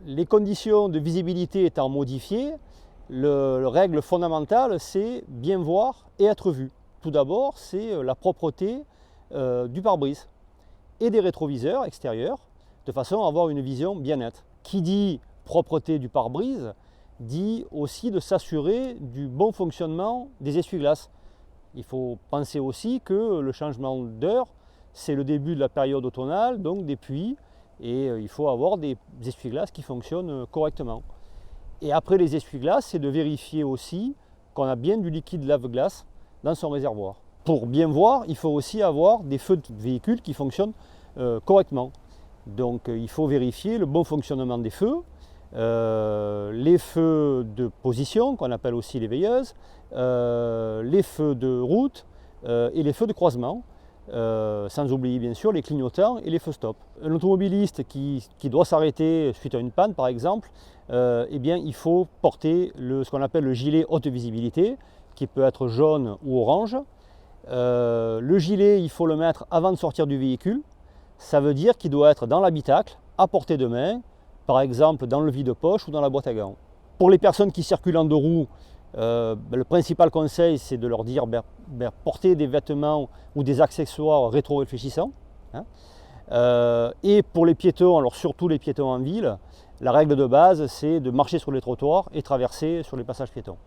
Les conditions de visibilité étant modifiées, la règle fondamentale, c'est bien voir et être vu. Tout d'abord, c'est la propreté du pare-brise et des rétroviseurs extérieurs, de façon à avoir une vision bien nette. Qui dit propreté du pare-brise, dit aussi de s'assurer du bon fonctionnement des essuie-glaces. Il faut penser aussi que le changement d'heure, c'est le début de la période automnale, donc des pluies, et il faut avoir des essuie-glaces qui fonctionnent correctement. Et après les essuie-glaces, c'est de vérifier aussi qu'on a bien du liquide lave-glace dans son réservoir. Pour bien voir, il faut aussi avoir des feux de véhicule qui fonctionnent correctement. Donc il faut vérifier le bon fonctionnement des feux, les feux de position, qu'on appelle aussi les veilleuses, les feux de route et les feux de croisement, sans oublier bien sûr les clignotants et les feux stop. Un automobiliste qui doit s'arrêter suite à une panne par exemple, eh bien, il faut porter ce qu'on appelle le gilet haute visibilité, qui peut être jaune ou orange. Le gilet, il faut le mettre avant de sortir du véhicule. Ça veut dire qu'il doit être dans l'habitacle, à portée de main, par exemple dans le vide-poche ou dans la boîte à gants. Pour les personnes qui circulent en deux roues, le principal conseil, c'est de leur dire porter des vêtements ou des accessoires rétro-réfléchissants. Hein. Et pour les piétons, alors surtout les piétons en ville, la règle de base, c'est de marcher sur les trottoirs et traverser sur les passages piétons.